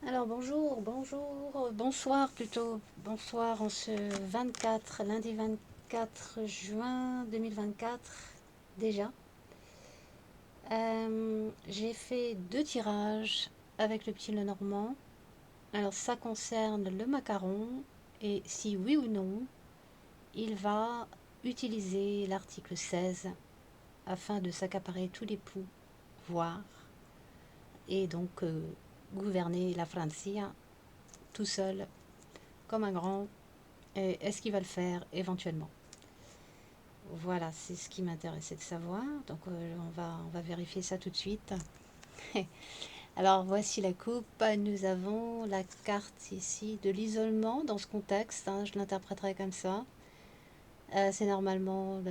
Alors bonsoir plutôt, bonsoir en ce 24, lundi 24 juin 2024 déjà. J'ai fait deux tirages avec le petit Lenormand. Alors ça concerne le macaron et si oui ou non, il va utiliser l'article 16 afin de s'accaparer tous les pouvoirs et donc gouverner la Francia tout seul comme un grand. Et est-ce qu'il va le faire éventuellement? Voilà, c'est ce qui m'intéressait de savoir. Donc on va vérifier ça tout de suite. Alors voici la coupe. Nous avons la carte ici de l'isolement dans ce contexte, hein, je l'interpréterai comme ça. C'est normalement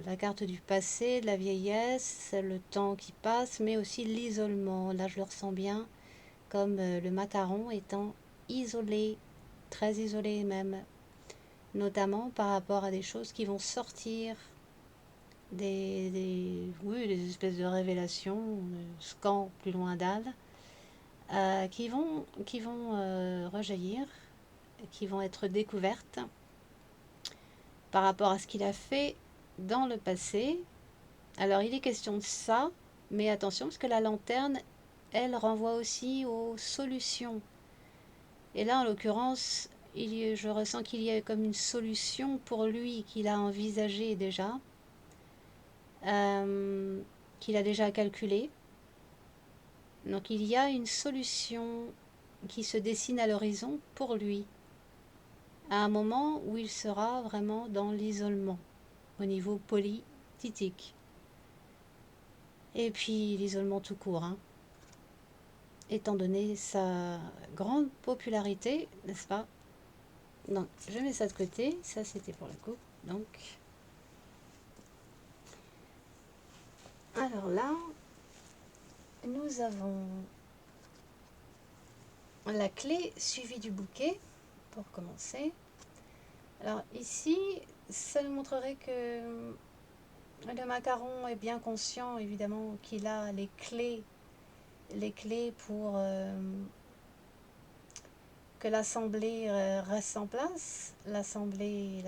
la carte du passé, de la vieillesse, le temps qui passe, mais aussi l'isolement. Là je le ressens bien, comme le macaron étant isolé, très isolé même, notamment par rapport à des choses qui vont sortir, oui, des espèces de révélations, scans plus loin d'Al, qui vont rejaillir, qui vont être découvertes par rapport à ce qu'il a fait dans le passé. Alors il est question de ça, mais attention parce que la lanterne, elle renvoie aussi aux solutions. Et là, en l'occurrence, je ressens qu'il y a comme une solution pour lui qu'il a envisagée déjà, qu'il a déjà calculée. Donc il y a une solution qui se dessine à l'horizon pour lui, à un moment où il sera vraiment dans l'isolement, au niveau politique. Et puis l'isolement tout court, hein, étant donné sa grande popularité, n'est-ce pas? Donc je mets ça de côté, ça c'était pour la coupe. Donc, alors là, nous avons la clé suivie du bouquet, pour commencer. Alors ici, ça nous montrerait que le macaron est bien conscient, évidemment, qu'il a les clés pour que l'Assemblée reste en place, l'Assemblée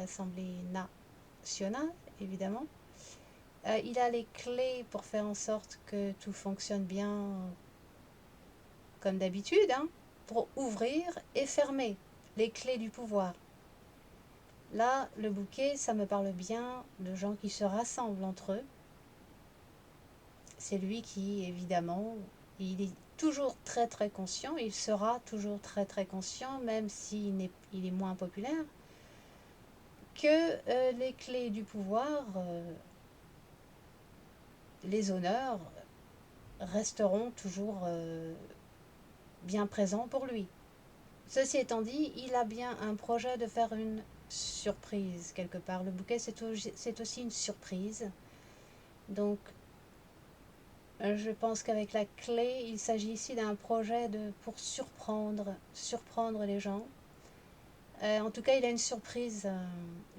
nationale, évidemment. Il a les clés pour faire en sorte que tout fonctionne bien comme d'habitude, hein, pour ouvrir et fermer les clés du pouvoir. Là, le bouquet, ça me parle bien de gens qui se rassemblent entre eux. C'est lui qui, évidemment, il est toujours très très conscient, il sera toujours très très conscient, même s'il il est moins populaire, que les clés du pouvoir, les honneurs, resteront toujours bien présents pour lui. Ceci étant dit, il a bien un projet de faire une surprise quelque part. Le bouquet, c'est aussi une surprise. Donc, je pense qu'avec la clé, il s'agit ici d'un projet pour surprendre les gens. En tout cas, il a une surprise.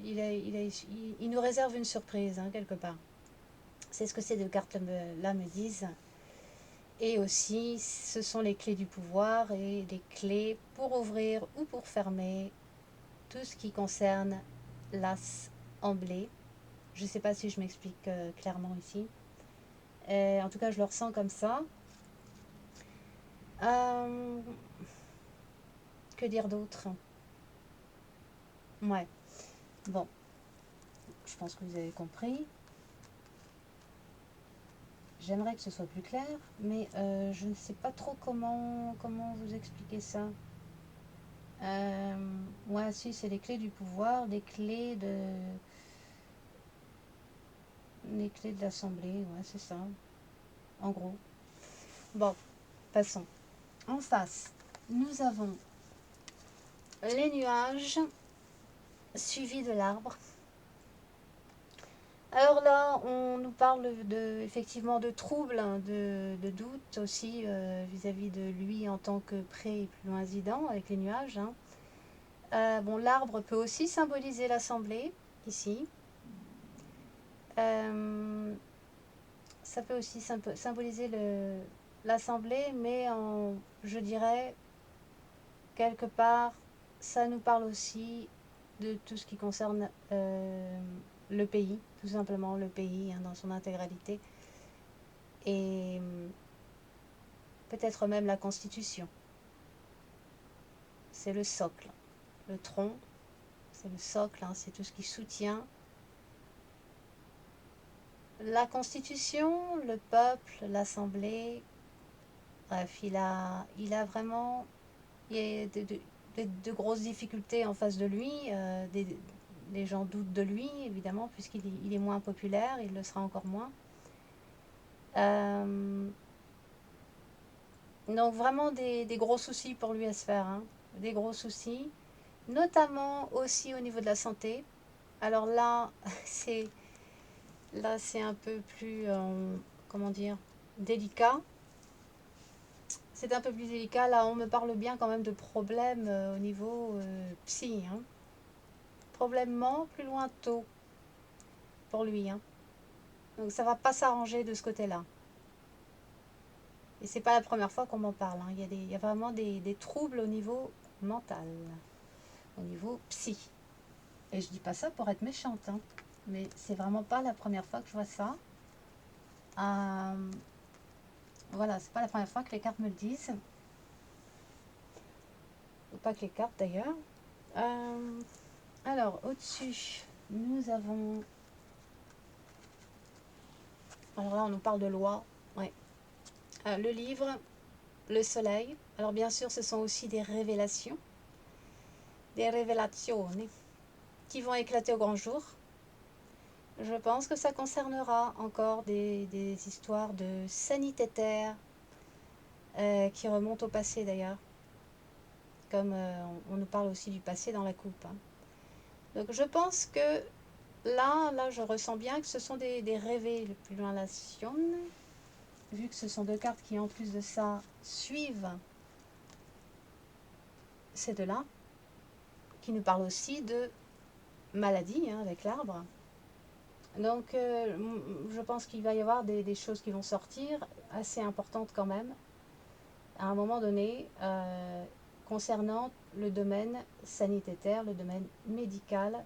Il nous réserve une surprise, hein, quelque part. C'est ce que ces deux cartes-là me disent. Et aussi, ce sont les clés du pouvoir et les clés pour ouvrir ou pour fermer tout ce qui concerne l'assemblée. Je ne sais pas si je m'explique clairement ici. En tout cas, je le ressens comme ça. Euh, que dire d'autre? Ouais, bon, je pense que vous avez compris. J'aimerais que ce soit plus clair, mais je ne sais pas trop comment vous expliquer ça. Ouais, si, c'est les clés du pouvoir, les clés de l'Assemblée, ouais, c'est ça, en gros. Bon, passons. En face, nous avons les nuages suivis de l'arbre. Alors là, on nous parle effectivement de troubles, hein, de doutes aussi vis-à-vis de lui en tant que pré et plus loinsident avec les nuages, hein. Bon, l'arbre peut aussi symboliser l'assemblée, ici. Ça peut aussi symboliser l'assemblée, mais je dirais, quelque part, ça nous parle aussi de tout ce qui concerne le pays, tout simplement le pays hein, dans son intégralité, et peut-être même la Constitution. C'est le socle. Le tronc, c'est le socle, hein, c'est tout ce qui soutient la Constitution, le peuple, l'Assemblée. Bref, il a vraiment il y a de grosses difficultés en face de lui. Les gens doutent de lui, évidemment, puisqu'il est moins populaire, il le sera encore moins. Euh, donc vraiment des gros soucis pour lui à se faire, hein. Des gros soucis, notamment aussi au niveau de la santé. Alors là, c'est c'est un peu plus, comment dire, délicat. C'est un peu plus délicat. Là, on me parle bien quand même de problèmes au niveau psy, hein. Probablement plus loin tôt pour lui, hein. Donc ça va pas s'arranger de ce côté-là. Et c'est pas la première fois qu'on m'en parle, hein. Il y a vraiment des troubles au niveau mental, au niveau psy. Et je dis pas ça pour être méchante, hein. Mais c'est vraiment pas la première fois que je vois ça. Voilà, c'est pas la première fois que les cartes me le disent. Ou pas que les cartes d'ailleurs. Alors, au-dessus, nous avons... Alors là, on nous parle de loi. Ouais. Le livre, le soleil. Alors bien sûr, ce sont aussi des révélations. Des révélations qui vont éclater au grand jour. Je pense que ça concernera encore des histoires de sanitaires qui remontent au passé d'ailleurs. Comme on nous parle aussi du passé dans la coupe, hein. Donc je pense que là, je ressens bien que ce sont des révélations, vu que ce sont deux cartes qui en plus de ça suivent ces deux-là, qui nous parlent aussi de maladie hein, avec l'arbre. Donc je pense qu'il va y avoir des choses qui vont sortir, assez importantes quand même, à un moment donné, concernant le domaine sanitaire, le domaine médical,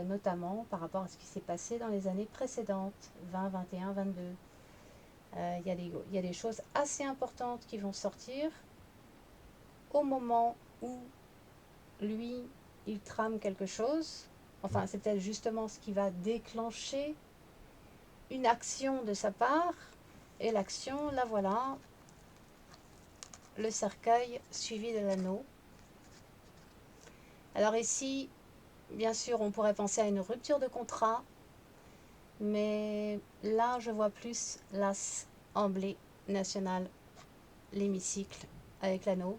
notamment par rapport à ce qui s'est passé dans les années précédentes, 20, 21, 22. Il y a des choses assez importantes qui vont sortir au moment où lui, il trame quelque chose. Enfin, c'est peut-être justement ce qui va déclencher une action de sa part. Et l'action, la voilà, le cercueil suivi de l'anneau. Alors ici, bien sûr, on pourrait penser à une rupture de contrat, mais là, je vois plus l'Assemblée nationale, l'hémicycle avec l'anneau.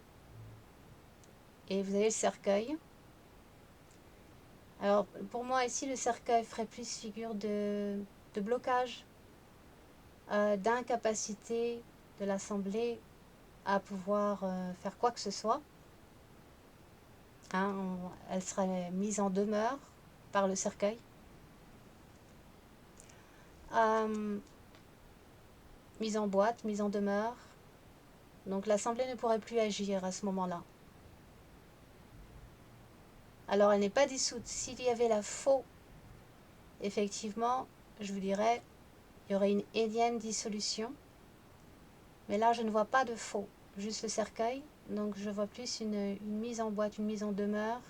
Et vous avez le cercueil. Alors, pour moi, ici, le cercueil ferait plus figure de blocage, d'incapacité de l'Assemblée à pouvoir faire quoi que ce soit. Hein, elle serait mise en demeure par le cercueil. Mise en boîte, mise en demeure. Donc l'Assemblée ne pourrait plus agir à ce moment-là. Alors elle n'est pas dissoute. S'il y avait la faux, effectivement, je vous dirais, il y aurait une énième dissolution. Mais là, je ne vois pas de faux, juste le cercueil. Donc je vois plus une mise en boîte, une mise en demeure.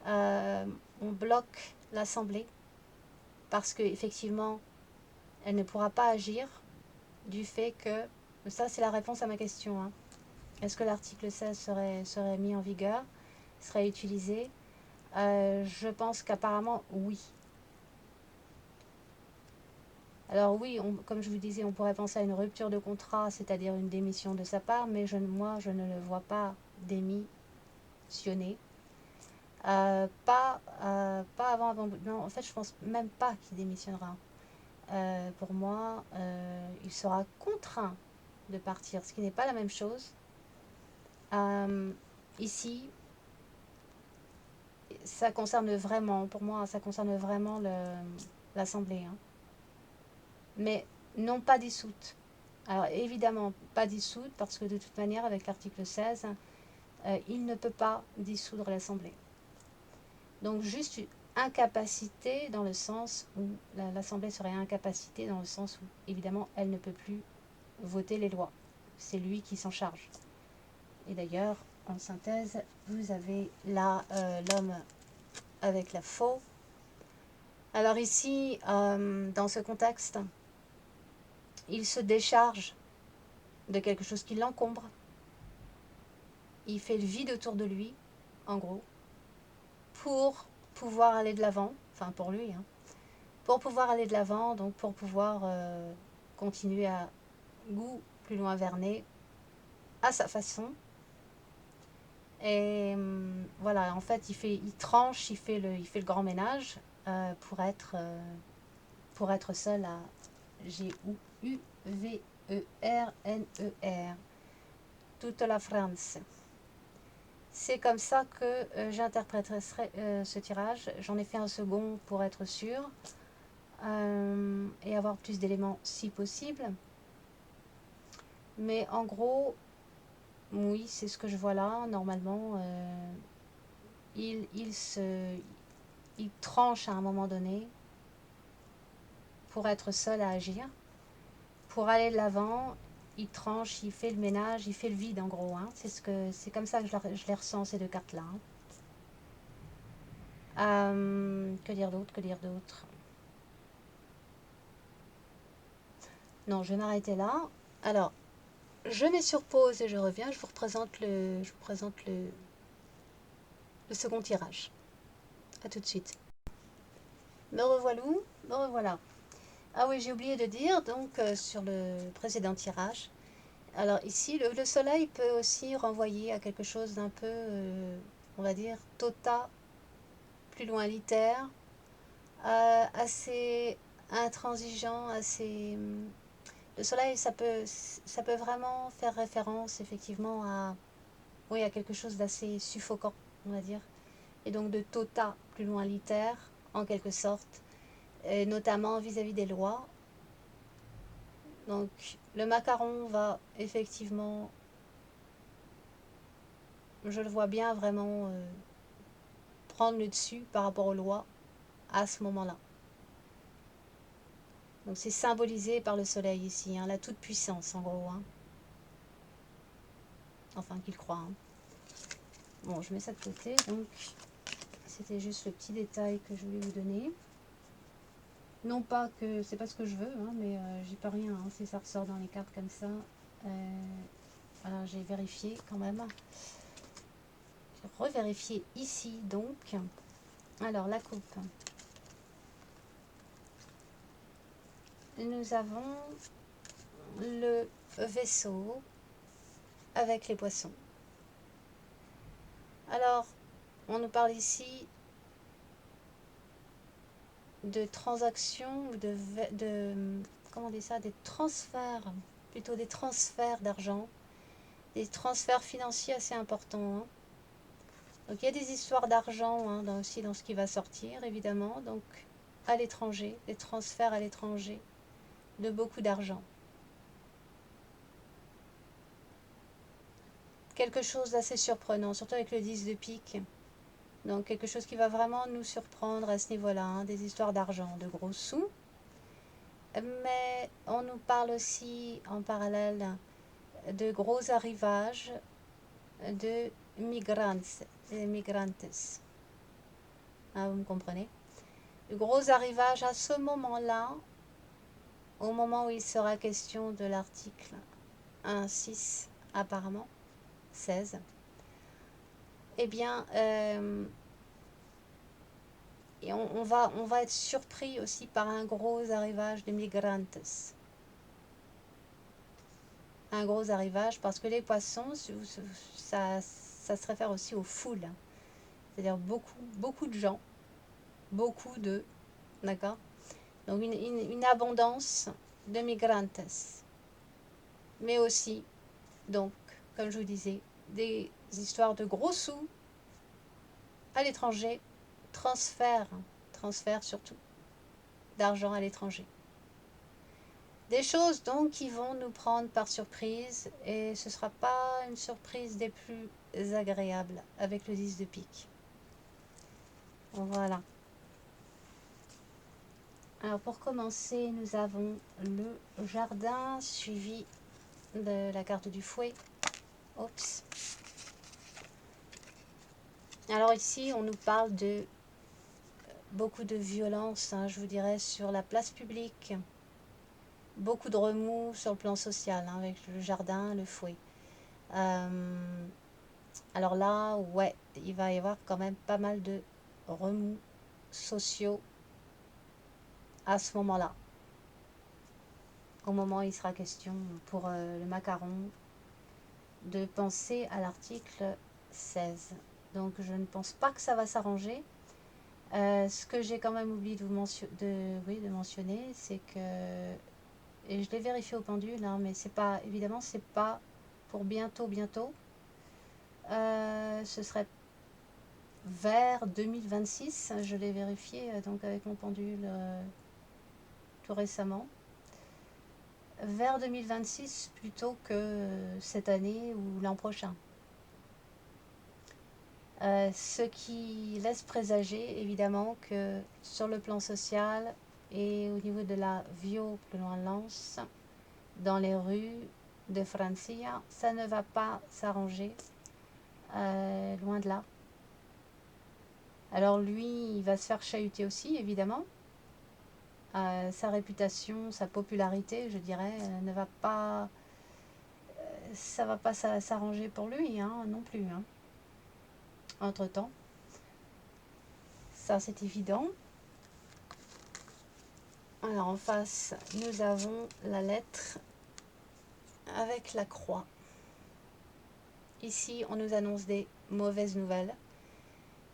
On bloque l'Assemblée parce qu'effectivement, elle ne pourra pas agir du fait que... Ça, c'est la réponse à ma question, hein. Est-ce que l'article 16 serait mis en vigueur, serait utilisé? Je pense qu'apparemment, oui. Alors oui, comme je vous disais, on pourrait penser à une rupture de contrat, c'est-à-dire une démission de sa part, mais moi, je ne le vois pas démissionner. Pas avant. Non, en fait, je pense même pas qu'il démissionnera. Pour moi, il sera contraint de partir, ce qui n'est pas la même chose. Ici, ça concerne vraiment, pour moi, ça concerne vraiment l'Assemblée, hein. Mais non pas dissoute. Alors évidemment, pas dissoute, parce que de toute manière, avec l'article 16, il ne peut pas dissoudre l'Assemblée. Donc juste une incapacité dans le sens où l'Assemblée serait incapacitée dans le sens où évidemment elle ne peut plus voter les lois. C'est lui qui s'en charge. Et d'ailleurs, en synthèse, vous avez là l'homme avec la faux. Alors ici, dans ce contexte, il se décharge de quelque chose qui l'encombre. Il fait le vide autour de lui, en gros, pour pouvoir aller de l'avant, enfin pour lui, hein, pour pouvoir aller de l'avant, donc pour pouvoir continuer à goût plus loin verner à sa façon. Et voilà, en fait, il tranche, il fait le grand ménage pour être seul à Gouverner, toute la France. C'est comme ça que j'interpréterai ce tirage. J'en ai fait un second pour être sûr et avoir plus d'éléments si possible. Mais en gros, oui, c'est ce que je vois là. Normalement, il tranche à un moment donné pour être seul à agir. Pour aller de l'avant, il tranche, il fait le ménage, il fait le vide en gros. Hein. C'est comme ça que je les ressens ces deux cartes-là. Hein. Que dire d'autre? Non, je vais m'arrêter là. Alors, je mets sur pause et je reviens. Je vous présente le second tirage. A tout de suite. Me revoilà. Ah oui, j'ai oublié de dire, donc, sur le précédent tirage. Alors ici, le soleil peut aussi renvoyer à quelque chose d'un peu, on va dire, tota, plus loin litère, assez intransigeant, assez... Le soleil, ça peut vraiment faire référence effectivement à, oui, à quelque chose d'assez suffocant, on va dire. Et donc de tota, plus loin litère, en quelque sorte, et notamment vis-à-vis des lois. Donc le macaron va effectivement, je le vois bien vraiment prendre le dessus par rapport aux lois à ce moment-là. Donc c'est symbolisé par le soleil ici, hein, la toute-puissance en gros. Hein. Enfin qu'il croit. Hein. Bon, je mets ça de côté. Donc c'était juste le petit détail que je voulais vous donner. Non pas que c'est pas ce que je veux, hein, mais j'y peux rien. Hein, si ça ressort dans les cartes comme ça. Voilà, j'ai vérifié quand même. J'ai revérifié ici donc. Alors la coupe. Nous avons le vaisseau avec les poissons. Alors, on nous parle ici de transactions ou comment on dit ça, des transferts, plutôt des transferts d'argent, des transferts financiers assez importants. Hein. Donc il y a des histoires d'argent hein, aussi dans ce qui va sortir, évidemment. Donc à l'étranger, des transferts à l'étranger de beaucoup d'argent. Quelque chose d'assez surprenant, surtout avec le 10 de pique. Donc quelque chose qui va vraiment nous surprendre à ce niveau-là, hein, des histoires d'argent, de gros sous. Mais on nous parle aussi en parallèle de gros arrivages de migrantes. Ah, vous me comprenez? De gros arrivages à ce moment-là, au moment où il sera question de l'article 1.6, apparemment, 16. Eh bien, et on va être surpris aussi par un gros arrivage de migrantes. Un gros arrivage parce que les poissons, ça se réfère aussi aux foules. C'est-à-dire beaucoup de gens, beaucoup de, d'accord? Donc une abondance de migrantes. Mais aussi, donc, comme je vous disais, des histoires de gros sous à l'étranger, transfert surtout, d'argent à l'étranger. Des choses donc qui vont nous prendre par surprise et ce ne sera pas une surprise des plus agréables avec le 10 de pique. Voilà. Alors pour commencer, nous avons le jardin suivi de la carte du fouet. Oups. Alors ici, on nous parle de beaucoup de violence, hein, je vous dirais, sur la place publique. Beaucoup de remous sur le plan social, hein, avec le jardin, le fouet. Alors là, ouais, il va y avoir quand même pas mal de remous sociaux à ce moment-là. Au moment où il sera question pour le macaron de penser à l'article 16. Donc je ne pense pas que ça va s'arranger. Ce que j'ai quand même oublié de de mentionner, c'est que, et je l'ai vérifié au pendule, hein, mais c'est pas, évidemment, c'est pas pour bientôt. Ce serait vers 2026. Je l'ai vérifié donc avec mon pendule tout récemment. Vers 2026 plutôt que cette année ou l'an prochain. Ce qui laisse présager évidemment que sur le plan social et au niveau de la violence dans les rues de Francia, ça ne va pas s'arranger, loin de là. Alors lui, il va se faire chahuter aussi, évidemment. Sa réputation, sa popularité, je dirais, ne va pas, ça va pas s'arranger pour lui, hein, non plus, hein. Entre-temps, ça c'est évident. Alors en face, nous avons la lettre avec la croix. Ici, on nous annonce des mauvaises nouvelles.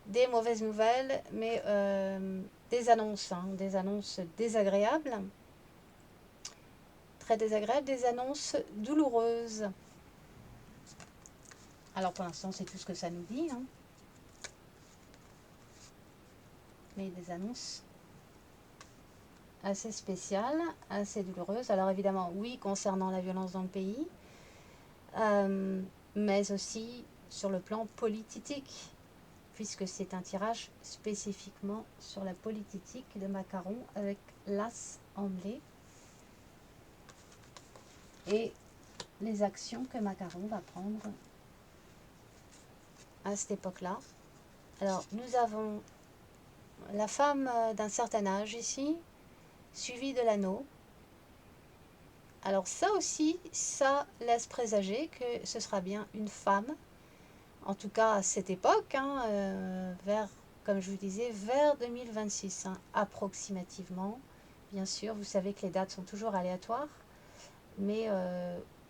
Des mauvaises nouvelles, mais des annonces, hein, des annonces désagréables. Très désagréables, des annonces douloureuses. Alors pour l'instant, c'est tout ce que ça nous dit, hein. Mais des annonces assez spéciales, assez douloureuses. Alors évidemment, oui, concernant la violence dans le pays, mais aussi sur le plan politique, puisque c'est un tirage spécifiquement sur la politique de Macaron avec l'as en blé et les actions que Macaron va prendre à cette époque-là. Alors, nous avons la femme d'un certain âge ici, suivie de l'anneau. Alors ça aussi, ça laisse présager que ce sera bien une femme, en tout cas à cette époque, hein, vers, comme je vous disais, vers 2026, hein, approximativement. Bien sûr, vous savez que les dates sont toujours aléatoires, mais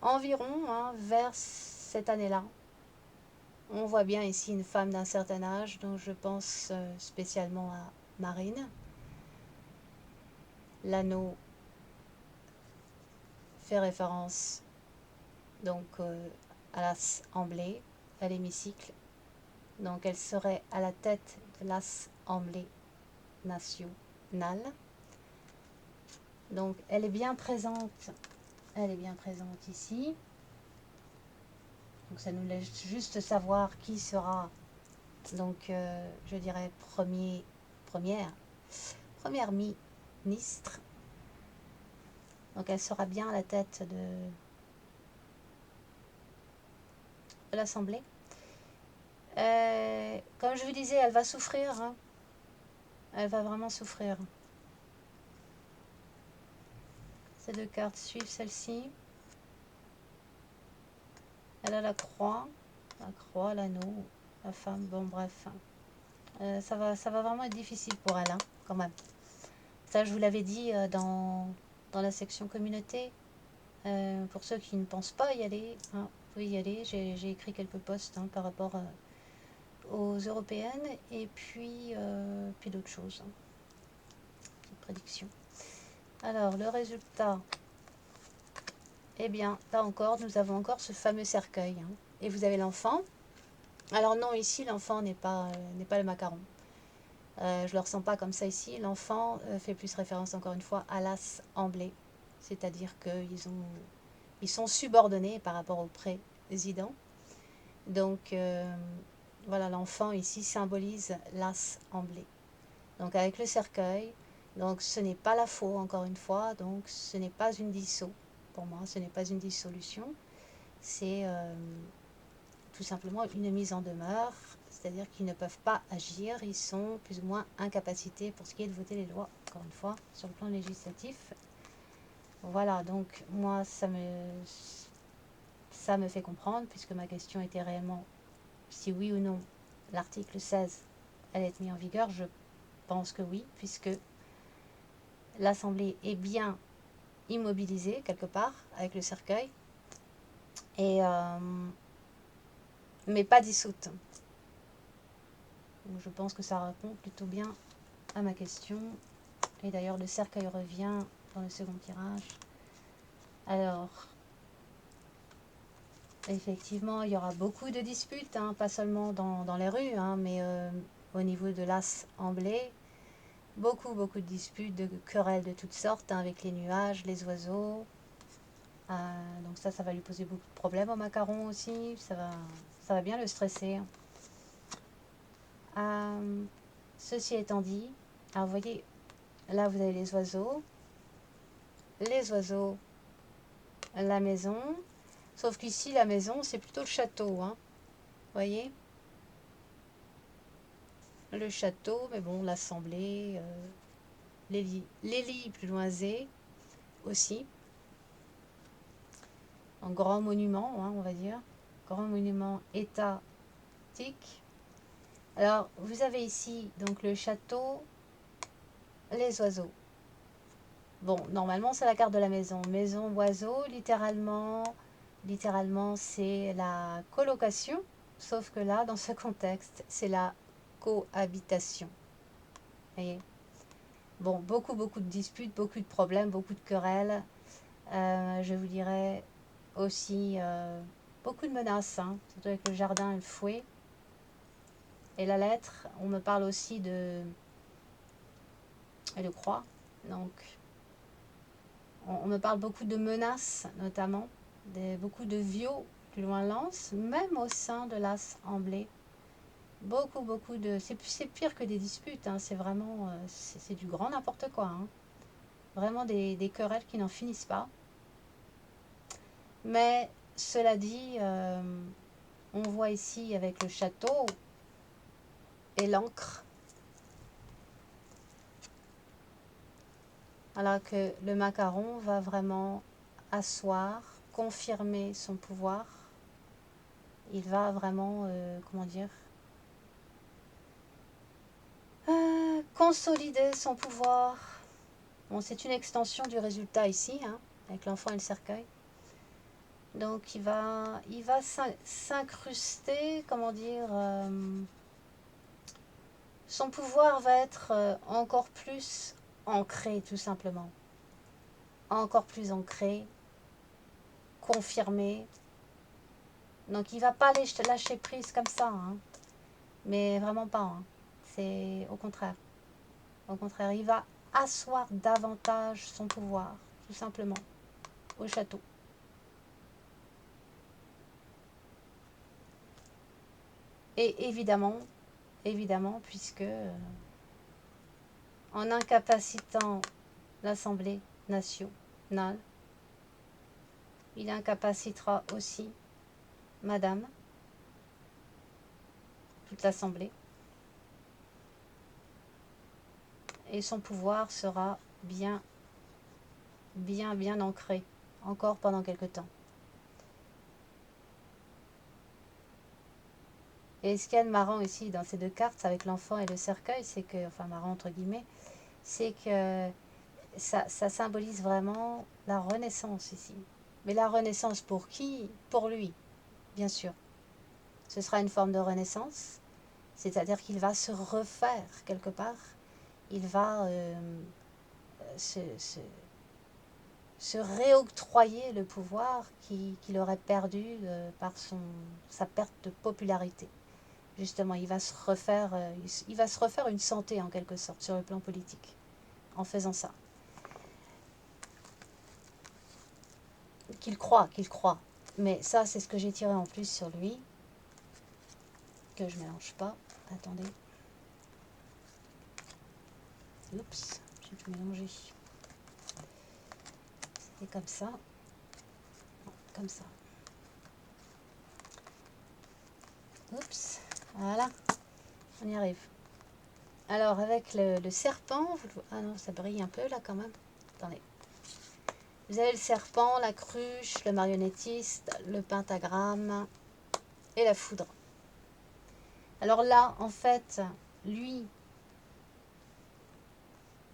environ, hein, vers cette année-là. On voit bien ici une femme d'un certain âge, donc je pense spécialement à Marine. L'anneau fait référence donc à l'as en blé, à l'hémicycle. Donc elle serait à la tête de l'as en blé national. Donc elle est bien présente ici. Donc ça nous laisse juste savoir qui sera, donc je dirais première ministre. Donc elle sera bien à la tête de l'Assemblée. Comme je vous disais, elle va souffrir, hein. Elle va vraiment souffrir. Ces deux cartes suivent celle-ci. Elle a la croix, l'anneau, la femme, bon bref. Ça va vraiment être difficile pour elle, hein, quand même. Ça, je vous l'avais dit dans la section communauté. Pour ceux qui ne pensent pas y aller, hein, vous pouvez y aller. J'ai écrit quelques posts, hein, par rapport aux européennes et puis d'autres choses. Hein. Petite prédiction. Alors, le résultat, eh bien, là encore, nous avons encore ce fameux cercueil. Hein. Et vous avez l'enfant. Alors non, ici, l'enfant n'est pas le macaron. Je ne le ressens pas comme ça ici. L'enfant fait plus référence, encore une fois, à l'as en blé. c'est-à-dire ils sont subordonnés par rapport au président. Donc voilà, l'enfant ici symbolise l'as en blé. Donc avec le cercueil, donc ce n'est pas la faux encore une fois, donc ce n'est pas une disso. Pour moi, ce n'est pas une dissolution, c'est tout simplement une mise en demeure, c'est-à-dire qu'ils ne peuvent pas agir, ils sont plus ou moins incapacités pour ce qui est de voter les lois, encore une fois, sur le plan législatif. Voilà, donc moi ça me fait comprendre, puisque ma question était réellement si oui ou non l'article 16 allait être mis en vigueur. Je pense que oui, puisque l'Assemblée est bien immobilisée quelque part avec le cercueil, et mais pas dissoute. Donc je pense que ça répond plutôt bien à ma question. Et d'ailleurs le cercueil revient dans le second tirage. Alors, effectivement, il y aura beaucoup de disputes, hein, pas seulement dans les rues, hein, mais au niveau de l'as en blé. Beaucoup de disputes, de querelles de toutes sortes, hein, avec les nuages, les oiseaux. Donc ça va lui poser beaucoup de problèmes au macaron aussi. Ça va bien le stresser. Ceci étant dit, alors vous voyez, là vous avez les oiseaux, la maison. Sauf qu'ici, la maison, c'est plutôt le château, hein. Vous voyez? Le château, mais bon, l'assemblée, les lits plus loin aussi. Un grand monument, hein, on va dire. Grand monument étatique. Alors, vous avez ici, donc, le château, les oiseaux. Bon, normalement, c'est la carte de la maison. Maison, oiseau, littéralement, c'est la colocation. Sauf que là, dans ce contexte, c'est la cohabitation. Vous voyez? Bon, beaucoup de disputes, beaucoup de problèmes, beaucoup de querelles. Je vous dirais aussi beaucoup de menaces, hein, surtout avec le jardin et le fouet. Et la lettre, on me parle aussi de croix. Donc, on me parle beaucoup de menaces, notamment, beaucoup de viaux plus loin lance, même au sein de l'as en blé. Beaucoup de... C'est pire que des disputes, hein, c'est vraiment... c'est du grand n'importe quoi. Hein. Vraiment des querelles qui n'en finissent pas. Mais cela dit, on voit ici avec le château et l'encre, alors que le macaron va vraiment asseoir, confirmer son pouvoir. Il va vraiment, comment dire, consolider son pouvoir. Bon, c'est une extension du résultat ici, hein, avec l'enfant et le cercueil. Donc il va s'incruster, comment dire, son pouvoir va être encore plus ancré, tout simplement. Encore plus ancré, confirmé. Donc il ne va pas lâcher prise comme ça, hein. Mais vraiment pas. Hein. C'est au contraire. Au contraire, il va asseoir davantage son pouvoir, tout simplement, au château. Et évidemment, puisque en incapacitant l'Assemblée nationale, il incapacitera aussi Madame, toute l'Assemblée, et son pouvoir sera bien ancré, encore pendant quelque temps. Et ce qu'il y a de marrant ici dans ces deux cartes avec l'enfant et le cercueil, c'est que, enfin marrant entre guillemets, c'est que ça symbolise vraiment la renaissance ici. Mais la renaissance pour qui? Pour lui, bien sûr. Ce sera une forme de renaissance, c'est-à-dire qu'il va se refaire quelque part, il va se réoctroyer le pouvoir qu'il aurait perdu par sa perte de popularité. Justement, il va se refaire une santé en quelque sorte sur le plan politique en faisant ça. qu'il croit, qu'il croit. Mais ça, c'est ce que j'ai tiré en plus sur lui. Que je mélange pas. Attendez. Oups, j'ai tout mélangé. C'était comme ça. Non, comme ça. Oups, voilà. On y arrive. Alors, avec le serpent... Ah non, ça brille un peu là quand même. Attendez. Vous avez le serpent, la cruche, le marionnettiste, le pentagramme et la foudre. Alors là, en fait, lui,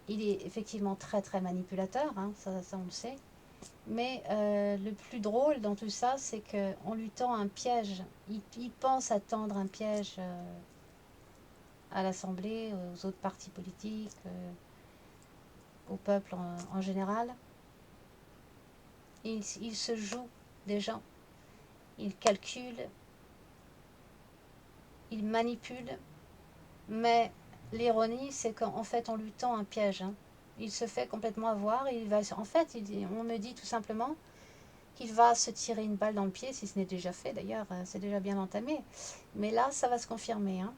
il est effectivement très très manipulateur, hein, ça on le sait. Mais le plus drôle dans tout ça, c'est qu'on lui tend un piège. Il pense à tendre un piège à l'Assemblée, aux autres partis politiques, au peuple en général. Il se joue des gens. Il calcule, il manipule. Mais l'ironie, c'est qu'en fait, on lui tend un piège. Hein. Il se fait complètement avoir. Et il va, en fait, on me dit tout simplement qu'il va se tirer une balle dans le pied, si ce n'est déjà fait d'ailleurs, c'est déjà bien entamé. Mais là, ça va se confirmer. Hein.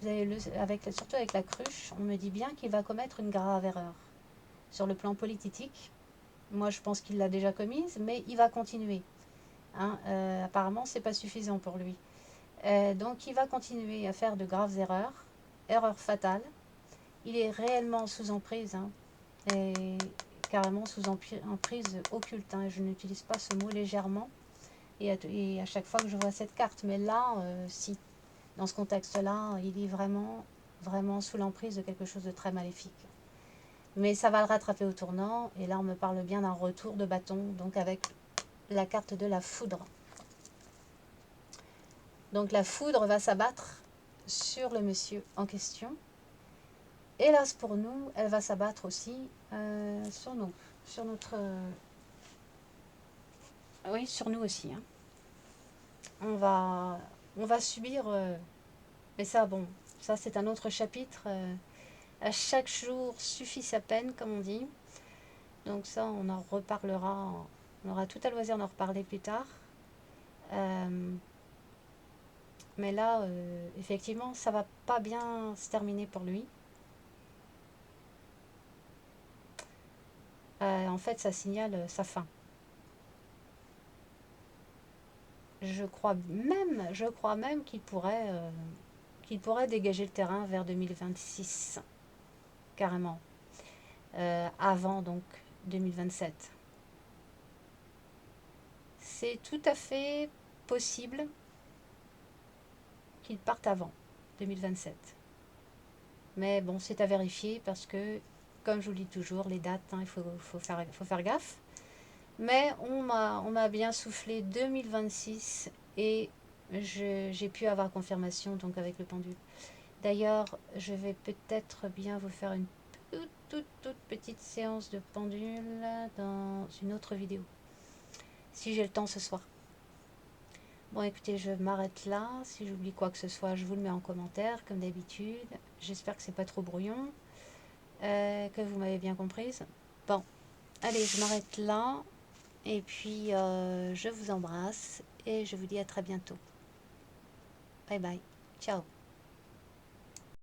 Vous avez surtout avec la cruche, on me dit bien qu'il va commettre une grave erreur. Sur le plan politique, moi je pense qu'il l'a déjà commise, mais il va continuer. Hein. Apparemment, c'est pas suffisant pour lui. Donc il va continuer à faire de graves erreurs, erreurs fatales. Il est réellement sous emprise, hein, et carrément sous emprise occulte. Hein, je n'utilise pas ce mot légèrement, et à chaque fois que je vois cette carte. Mais là, si, dans ce contexte-là, il est vraiment, vraiment sous l'emprise de quelque chose de très maléfique. Mais ça va le rattraper au tournant, et là on me parle bien d'un retour de bâton, donc avec la carte de la foudre. Donc la foudre va s'abattre sur le monsieur en question. Hélas pour nous, elle va s'abattre aussi sur nous, sur notre... oui, sur nous aussi. Hein. On va subir... mais ça, bon, ça c'est un autre chapitre. À chaque jour suffit sa peine, comme on dit. Donc ça, on en reparlera. On aura tout à loisir d'en reparler plus tard. Mais là, effectivement, ça va pas bien se terminer pour lui. En fait, ça signale sa fin. Je crois même qu'il pourrait dégager le terrain vers 2026, carrément, avant donc 2027. C'est tout à fait possible qu'il parte avant 2027. Mais bon, c'est à vérifier parce que, comme je vous le dis toujours, les dates, hein, il faut faire gaffe. Mais on m'a bien soufflé 2026 et j'ai pu avoir confirmation donc avec le pendule. D'ailleurs, je vais peut-être bien vous faire une toute petite séance de pendule dans une autre vidéo. Si j'ai le temps ce soir. Bon, écoutez, je m'arrête là. Si j'oublie quoi que ce soit, je vous le mets en commentaire, comme d'habitude. J'espère que c'est pas trop brouillon, que vous m'avez bien comprise. Bon, allez, je m'arrête là. Et puis, je vous embrasse et je vous dis à très bientôt. Bye bye. Ciao.